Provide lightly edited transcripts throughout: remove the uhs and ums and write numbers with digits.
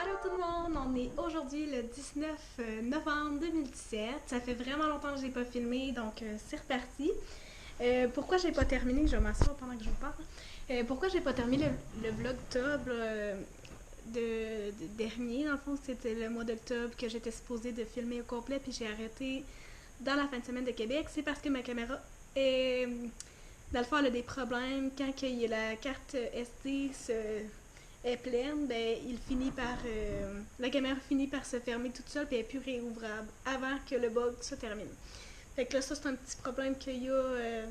Allô tout le monde, on est aujourd'hui le 19 novembre 2017. Ça fait vraiment longtemps que j'ai pas filmé, donc c'est reparti. Pourquoi j'ai pas terminé, je vais m'asseoir pendant que je vous parle. Pourquoi j'ai pas terminé le vlog octobre dernier, dans le fond c'était le mois d'octobre que j'étais supposée de filmer au complet, puis j'ai arrêté dans la fin de semaine de Québec. C'est parce que ma caméra est... Dans le fond, elle a des problèmes. Quand il y a la carte SD est pleine, ben, la caméra finit par se fermer toute seule et elle n'est plus réouvrable avant que le bug se termine. Fait que là, ça, c'est un petit problème qu'il y a,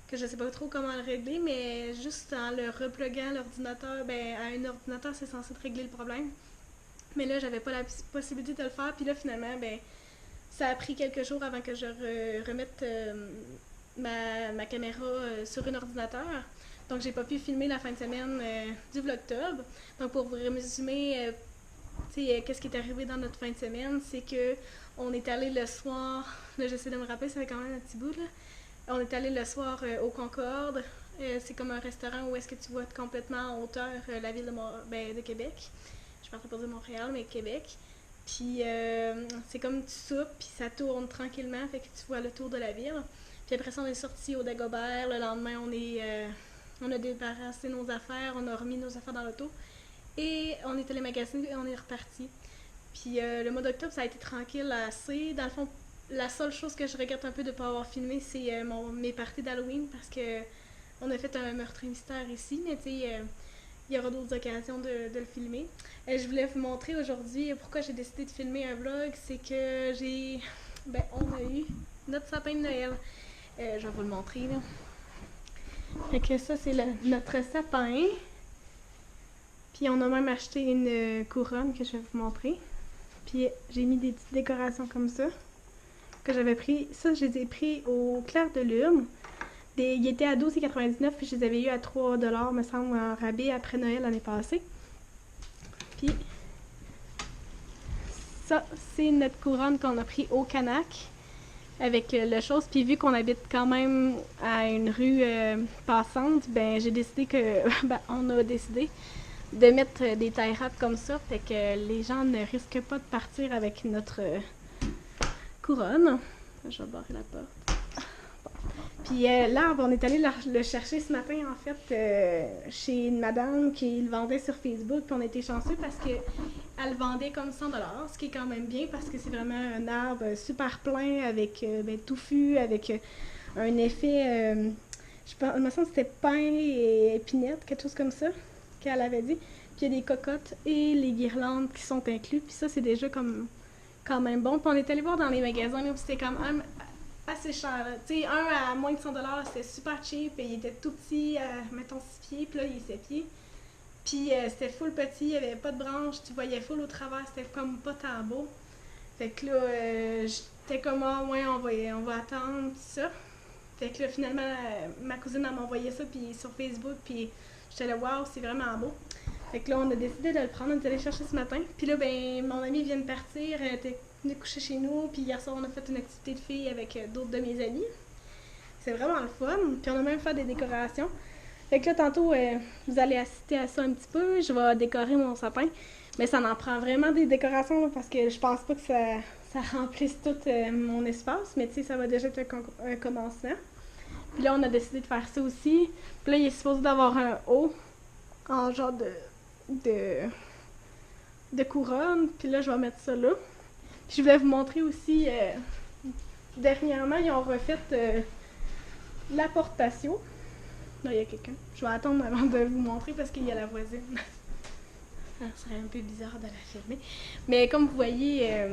que je sais pas trop comment le régler, mais juste en le repluguant l'ordinateur, ben, à un ordinateur, c'est censé régler le problème. Mais là, j'avais pas la possibilité de le faire, puis là, finalement, ben, ça a pris quelques jours avant que je remette ma caméra sur un ordinateur. Donc, j'ai pas pu filmer la fin de semaine du vlogtober. Donc, pour vous résumer, qu'est-ce qui est arrivé dans notre fin de semaine, c'est que on est allé le soir, là, j'essaie de me rappeler, ça fait quand même un petit bout, là. On est allé le soir au Concorde. C'est comme un restaurant où est-ce que tu vois complètement en hauteur la ville de Québec. Je partais pas dire Montréal, mais Québec. Puis c'est comme tu soupes, puis ça tourne tranquillement, fait que tu vois le tour de la ville. Puis après ça, on est sorti au Dagobert. Le lendemain, on a débarrassé nos affaires, on a remis nos affaires dans l'auto. Et on est allé magasiner et on est reparti. Puis le mois d'octobre, ça a été tranquille assez. Dans le fond, la seule chose que je regrette un peu de ne pas avoir filmé, c'est mes parties d'Halloween parce que on a fait un meurtre mystère ici, mais tu sais, il y aura d'autres occasions de le filmer. Je voulais vous montrer aujourd'hui pourquoi j'ai décidé de filmer un vlog. C'est que on a eu notre sapin de Noël. Je vais vous le montrer là. Fait que ça, c'est notre sapin. Puis on a même acheté une couronne que je vais vous montrer. Puis j'ai mis des petites décorations comme ça que j'avais pris. Ça, je les ai pris au Clair de Lune. Ils étaient à 12,99 puis je les avais eu à 3$, me semble, en rabais après Noël l'année passée. Puis ça, c'est notre couronne qu'on a pris au Canac avec le chose. Puis vu qu'on habite quand même à une rue passante, ben j'ai décidé que... on a décidé de mettre des tie wraps comme ça, fait que les gens ne risquent pas de partir avec notre couronne. Je vais barrer la porte. Bon. Puis l'arbre, on est allé le chercher ce matin, en fait, chez une madame qui le vendait sur Facebook, puis on était chanceux parce qu'elle le vendait comme 100$, ce qui est quand même bien parce que c'est vraiment un arbre super plein, avec touffu, avec un effet, je pense, il me semble que c'était pain et épinette, quelque chose comme ça qu'elle avait dit. Puis il y a des cocottes et les guirlandes qui sont inclus. Puis ça, c'est déjà comme quand même bon. Puis on est allé voir dans les magasins, mais c'était quand même assez cher. Tu sais, un à moins de 100$, c'était super cheap. Et il était tout petit, mettons 6 pieds. Puis là, il est 7 pieds. Puis c'était full petit, il n'y avait pas de branches. Tu voyais full au travers, c'était comme pas tant beau. Fait que là, j'étais comme, ah ouais, on va attendre, tout ça. Fait que là, finalement, ma cousine m'a envoyé ça puis sur Facebook. Puis j'étais là, waouh, c'est vraiment beau. Fait que là, on a décidé de le prendre, on est allé chercher ce matin. Puis là, ben, mon amie vient de partir, elle était venue coucher chez nous. Puis hier soir, on a fait une activité de filles avec d'autres de mes amis. C'est vraiment le fun. Puis on a même fait des décorations. Fait que là, tantôt, vous allez assister à ça un petit peu. Je vais décorer mon sapin. Mais ça en prend vraiment des décorations là, parce que je pense pas que ça remplisse tout mon espace. Mais tu sais, ça va déjà être un commencement. Puis là, on a décidé de faire ça aussi. Puis là, il est supposé d'avoir un haut en genre de couronne. Puis là, je vais mettre ça là. Puis je voulais vous montrer aussi, dernièrement, ils ont refait la porte patio. Là, il y a quelqu'un. Je vais attendre avant de vous montrer parce qu'il y a la voisine. Ça serait un peu bizarre de la filmer. Mais comme vous voyez,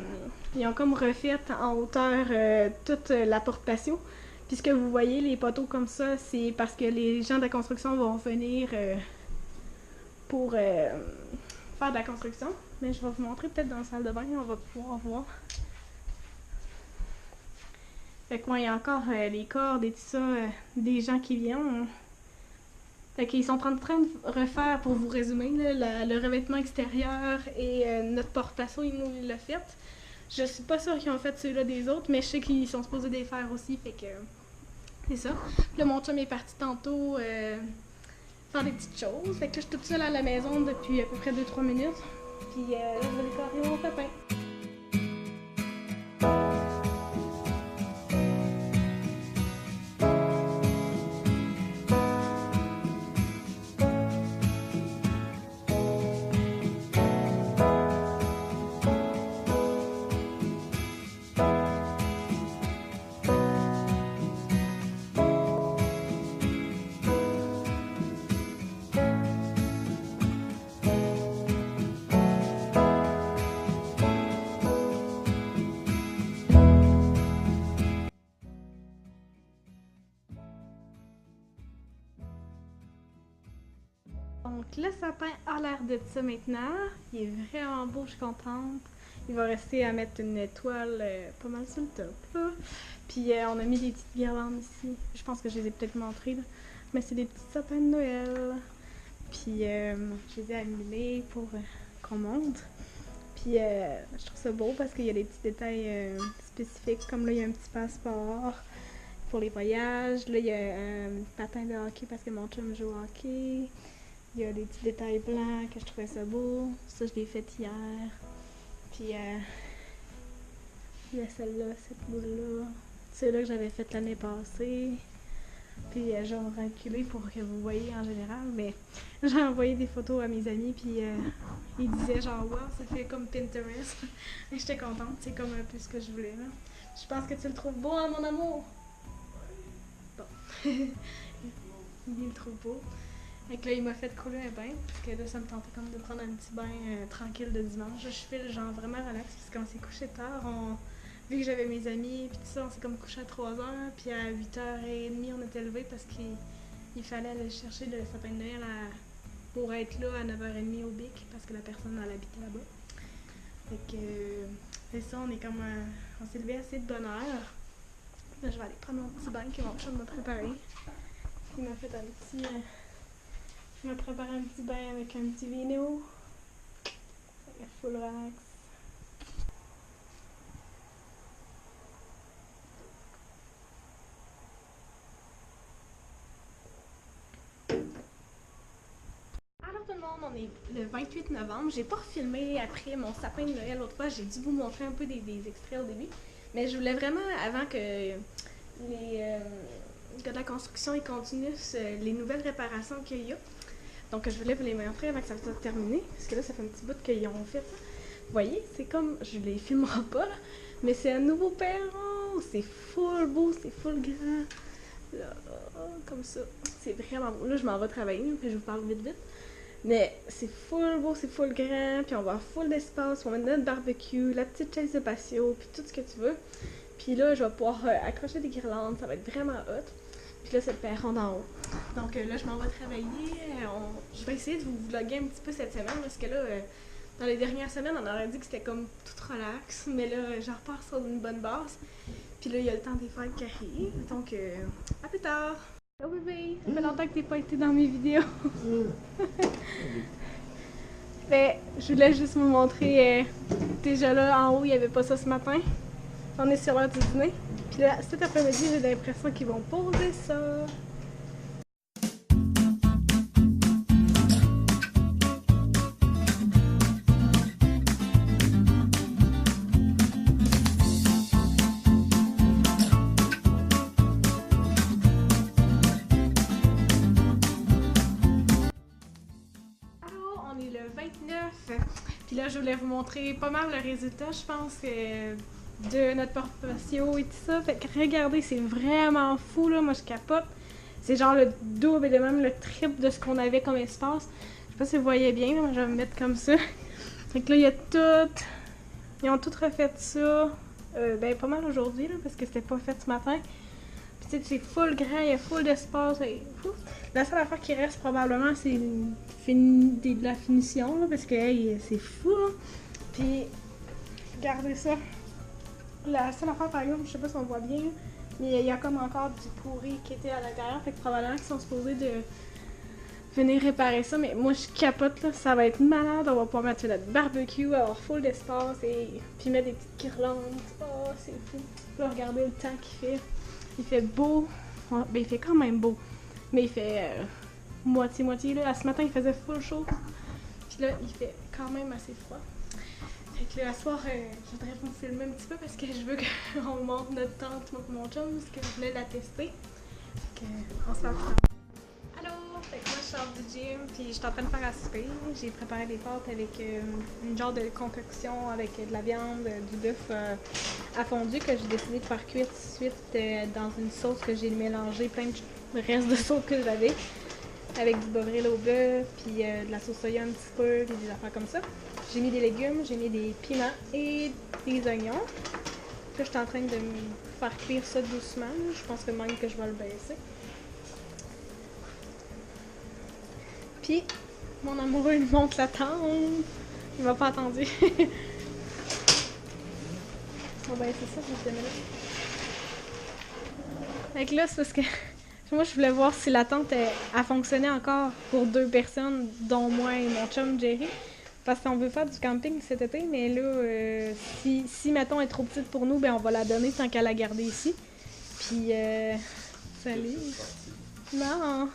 ils ont comme refait en hauteur toute la porte patio. Puis ce que vous voyez, les poteaux comme ça, c'est parce que les gens de la construction vont venir pour faire de la construction. Mais je vais vous montrer peut-être dans la salle de bain, on va pouvoir voir. Fait que moi, il y a encore les cordes et tout ça, des gens qui viennent. Fait qu'ils sont en train de refaire, pour vous résumer, là, le revêtement extérieur et notre porte-patio, ils nous l'ont fait. Je suis pas sûre qu'ils ont fait ceux-là des autres, mais je sais qu'ils sont supposés les faire aussi, fait que c'est ça. Puis là, mon chum est parti tantôt faire des petites choses. Fait que là, je suis toute seule à la maison depuis à peu près 2-3 minutes. Puis là, je vais décorer mon sapin. Donc le sapin a l'air de ça maintenant. Il est vraiment beau, je suis contente. Il va rester à mettre une étoile pas mal sur le top, là. Puis on a mis des petites guirlandes ici. Je pense que je les ai peut-être montrées, là. Mais c'est des petits sapins de Noël. Puis je les ai annulés pour qu'on monte. Puis je trouve ça beau parce qu'il y a des petits détails spécifiques. Comme là, il y a un petit passeport pour les voyages. Là, il y a un patin de hockey parce que mon chum joue au hockey. Il y a des petits détails blancs que je trouvais ça beau. Ça, je l'ai fait hier. Puis, il y a celle-là, cette boule-là. C'est là que j'avais fait l'année passée. Puis, j'ai reculé pour que vous voyez en général. Mais j'ai envoyé des photos à mes amis. Puis, ils disaient genre, wow, ça fait comme Pinterest. Et j'étais contente. C'est comme un peu ce que je voulais, là. Je pense que tu le trouves beau, hein, mon amour? Bon. Il le trouve beau. Fait que là, il m'a fait couler un bain, parce que là, ça me tentait comme de prendre un petit bain tranquille de dimanche. Là, je file genre vraiment relax, parce qu'on s'est couché tard. Vu que j'avais mes amis, puis tout ça, on s'est comme couché à 3h, puis à 8h30, on était levés parce qu'il fallait aller chercher le sapin de Noël pour être là à 9h30 au BIC, parce que la personne, elle habitait là-bas. Fait que c'est ça, on s'est levé assez de bonne heure. Là, je vais aller prendre mon petit bain que mon chum m'a préparé. Il m'a fait un petit... Je me prépare un petit bain avec un petit vino. Full relax. Alors tout le monde, on est le 28 novembre. J'ai pas refilmé après mon sapin de Noël l'autre fois. J'ai dû vous montrer un peu des extraits au début. Mais je voulais vraiment, avant que les gars de la construction ils continuent les nouvelles réparations qu'il y a. Donc je voulais vous les montrer avant que ça soit terminé, parce que là ça fait un petit bout qu'ils ont fait ça. Vous voyez, c'est comme, je les filmerai pas là, mais c'est un nouveau perron, c'est full beau, c'est full grand. Là, comme ça, c'est vraiment beau. Là je m'en vais travailler, puis je vous parle vite vite. Mais c'est full beau, c'est full grand, puis on va avoir full d'espace, on va mettre notre barbecue, la petite chaise de patio, puis tout ce que tu veux. Puis là je vais pouvoir accrocher des guirlandes, ça va être vraiment hot. Puis là, c'est le perron d'en haut. Donc là, je m'en vais travailler. Je vais essayer de vous vlogger un petit peu cette semaine parce que là, dans les dernières semaines, on aurait dit que c'était comme tout relax. Mais là, je repars sur une bonne base. Puis là, il y a le temps des fêtes qui arrive. Donc, à plus tard! Hello bébé! Ça fait longtemps que t'es pas été dans mes vidéos. Mais je voulais juste vous montrer. Déjà là, en haut, il n'y avait pas ça ce matin. On est sur l'heure du dîner. Puis là, cet après-midi, j'ai l'impression qu'ils vont poser ça. Alors, on est le 29. Puis là, je voulais vous montrer pas mal le résultat, je pense que de notre porte-patio et tout ça. Fait que regardez, c'est vraiment fou là, moi je capote. C'est genre le double et même le triple de ce qu'on avait comme espace. Je sais pas si vous voyez bien, là, moi je vais me mettre comme ça. Fait que là, il y a tout. Ils ont tout refait ça. Ben pas mal aujourd'hui là, parce que c'était pas fait ce matin. Puis tu sais, c'est full grand, il y a full d'espace. La seule affaire qui reste probablement, c'est de la finition là, parce que hey, c'est fou là. Puis regardez ça. La seule affaire, par exemple, je sais pas si on voit bien, mais il y a comme encore du pourri qui était à l'intérieur, fait que probablement qu'ils sont supposés de venir réparer ça, mais moi je capote là, ça va être malade, on va pouvoir mettre notre barbecue, avoir full d'espace et puis mettre des petites guirlandes. Oh, c'est fou. Là, regardez le temps qu'il fait. Il fait beau, ben il fait quand même beau, mais il fait moitié-moitié là. Ce matin, il faisait full chaud. Puis là, il fait quand même assez froid. Fait que là, à soir, je voudrais vous filmer un petit peu parce que je veux qu'on monte notre tente, mon chum, parce que je voulais la tester. Fait que, on se fait plus tard. Allô! Fait que moi, je sors du gym, puis je suis en train de faire à souper. J'ai préparé des pâtes avec une genre de concoction avec de la viande, du bœuf à fondu que j'ai décidé de faire cuire tout de suite dans une sauce que j'ai mélangé plein de restes de sauce que j'avais. Avec du bovril au bœuf, puis de la sauce soya un petit peu, puis des affaires comme ça. J'ai mis des légumes, j'ai mis des piments et des oignons. Là, je suis en train de me faire cuire ça doucement. Je pense que même que je vais le baisser. Puis, mon amoureux, il monte la tente. Il m'a pas attendu. On va baisser ça, juste 2 minutes. Fait que là, c'est parce que moi, je voulais voir si la tente a fonctionné encore pour 2 personnes, dont moi et mon chum Jerry. Parce qu'on veut faire du camping cet été, mais là, si mettons, est trop petite pour nous, ben on va la donner tant qu'à la garder ici. Puis, salut. Non.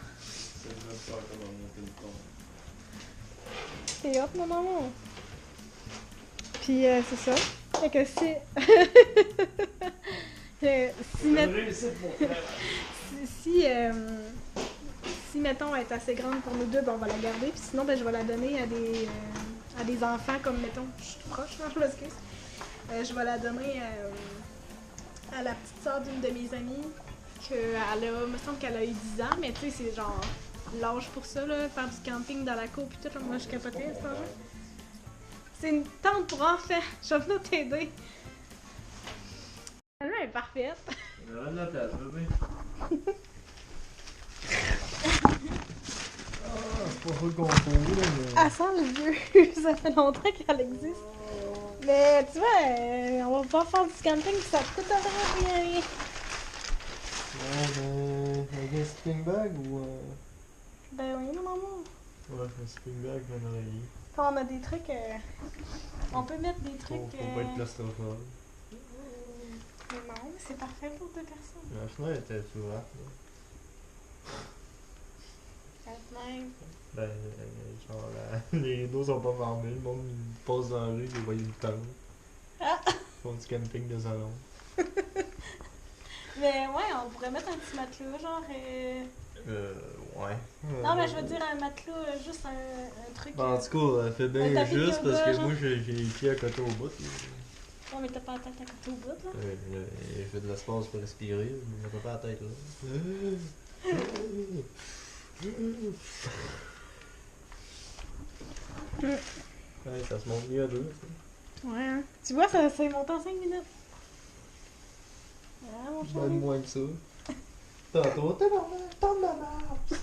C'est hop, mon amour. Puis, c'est ça. Fait que si... si, mettons, elle est assez grande pour nous deux, ben on va la garder. Puis sinon, ben je vais la donner à des enfants, comme, mettons, je suis proche, je m'excuse. Je vais la donner à la petite sœur d'une de mes amies, me semble qu'elle a eu 10 ans, mais tu sais, c'est genre l'âge pour ça, là, faire du camping dans la cour, puis tout, moi je capotais à ce moment-là. C'est une tente pour enfants, je vais venir t'aider. Elle est parfaite. Il y aura de la place, bébé. C'est pas full concours, là, mais... Elle sent le vieux, ça fait longtemps qu'elle existe. Mais tu vois, on va pouvoir faire du camping, ça coûte rien. Ouais, mais... Avec un sleeping bag ou... Ben oui, mon amour. Ouais, un sleeping bag, un oreiller. Quand on a des trucs, on peut mettre des trucs... Faut pas être claustrophobe. Mais non, c'est parfait pour 2 personnes. La fenêtre était ouverte, là. La fenêtre. Ben, genre, les rideaux sont pas fermés, le monde il passe dans la rue, il voit une tente. Ah! Ils font du camping de salon. Mais ouais, on pourrait mettre un petit matelas, genre... Ouais. Non, mais je veux dire un matelas, juste un truc... En tout cas, elle fait un bien tapis de juste yoga, parce que genre. moi j'ai les pieds à côté au bout. Là. Non, mais t'as pas la tête à côté au bout, là. J'ai de l'espace pour respirer, mais j'ai pas la tête là. Ouais, ça se monte mieux à 2. Ouais, hein. Tu vois, ça s'est monté en 5 minutes. Ah, mon chéri. Même moins que ça. Tantôt, t'es normal, t'en de ma marche.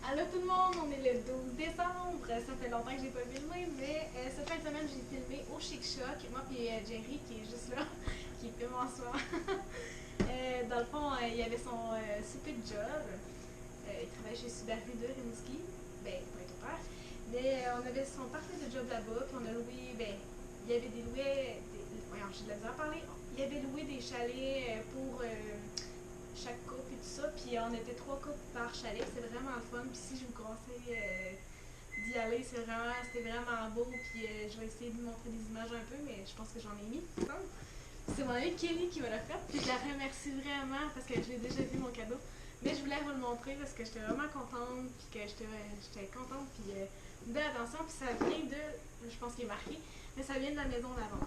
Allô tout le monde, on est le 12 décembre. Ça fait longtemps que j'ai pas filmé, mais cette fin de semaine j'ai filmé au Chic Choc. Moi puis Jerry qui est juste là, qui filme en soi. Dans le fond, il avait son souper de job. Il travaille chez Subaru de Rimouski. Ben, pour être clair. Mais on avait son parfait de job là-bas, puis on a loué, ben, il y avait des loués, voyons, j'ai de la misère à parler. Il y avait loué des chalets pour chaque couple et tout ça, puis on était 3 couples par chalet, c'est vraiment le fun. Puis si je vous conseille d'y aller, c'était vraiment beau. Puis je vais essayer de vous montrer des images un peu, mais je pense que j'en ai mis. C'est mon amie Kelly qui me l'a fait, puis je la remercie vraiment parce que je l'ai déjà vu mon cadeau. Mais je voulais vous le montrer parce que j'étais vraiment contente, puis que j'étais contente, puis une belle attention, puis ça vient de, je pense qu'il est marqué, mais ça vient de la maison d'avant.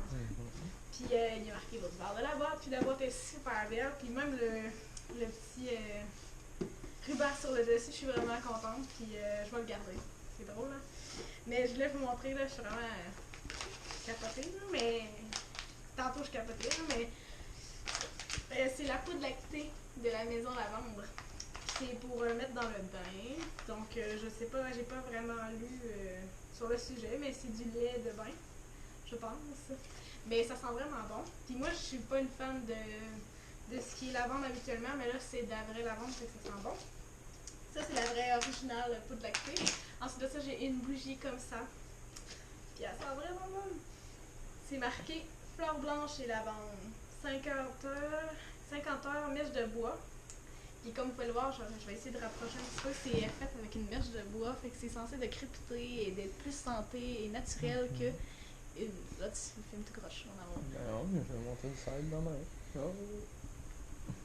Puis il y a marqué votre barre de la boîte, puis la boîte est super belle, puis même le petit ruban sur le dessus, je suis vraiment contente, puis je vais le garder. C'est drôle, hein? Mais je voulais vous montrer, là, je suis vraiment capotée, là, mais tantôt je capotais, là, mais c'est la poudre lactée de la maison Lavande. C'est pour mettre dans le bain, donc je sais pas, j'ai pas vraiment lu sur le sujet, mais c'est du lait de bain, je pense. Mais ça sent vraiment bon. Puis moi, je suis pas une fan de ce qui est lavande habituellement, mais là, c'est de la vraie lavande, fait que ça sent bon. Ça, c'est la vraie originale poudre lactée. Ensuite de ça, j'ai une bougie comme ça. Puis elle sent vraiment bonne. C'est marqué fleur blanche et lavande. 50 heures, mèche de bois. Puis comme vous pouvez le voir, je vais essayer de rapprocher un petit peu. C'est fait avec une mèche de bois, fait que c'est censé de crépiter et d'être plus santé et naturel que... Là, tu filmes tout croche, mon amour. Non, mais je vais monter le side dans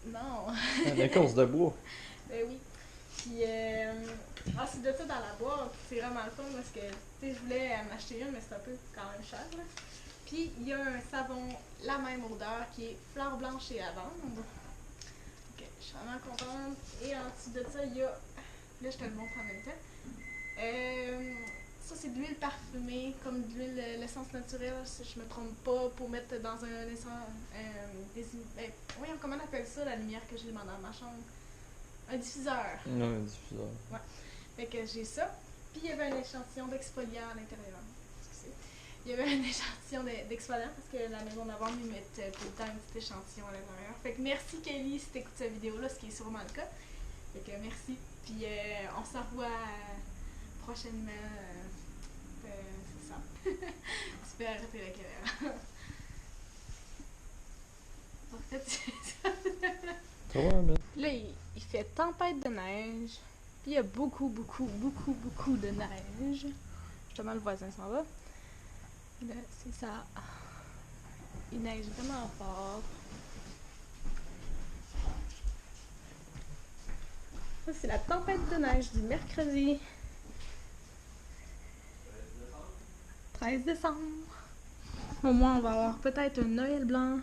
Non. La course de bois. Ben oui. Puis, ensuite de ça, dans la boîte, c'est vraiment le fun parce que, tu sais, je voulais m'acheter une, mais c'est un peu quand même cher, là. Puis, il y a un savon, la même odeur, qui est fleur blanche et lavande. Ok, je suis vraiment contente. Et ensuite de ça, il y a... Là, je te le montre en même temps. Ça, c'est de l'huile parfumée, comme de l'huile, l'essence naturelle, si je me trompe pas, pour mettre dans un essence... voyons, comment on appelle ça, la lumière que j'ai dans ma chambre? Un diffuseur. Non, un diffuseur. Ouais. Fait que j'ai ça. Puis il y avait un échantillon d'exfoliant à l'intérieur. Excusez. Il y avait un échantillon d'exfoliant parce que la maison d'avant ils mettent tout le temps un petit échantillon à l'intérieur. Fait que merci Kelly si t'écoutes cette vidéo-là, ce qui est sûrement le cas. Fait que merci. Puis on se revoit prochainement. C'est ça. Tu peux arrêter la caméra. En fait, c'est ça. Là, il fait tempête de neige. Puis il y a beaucoup de neige. Justement, le voisin s'en va. Là, c'est ça. Il neige vraiment fort. Ça, c'est la tempête de neige du mercredi 13 décembre. Au moins, on va avoir peut-être un Noël blanc.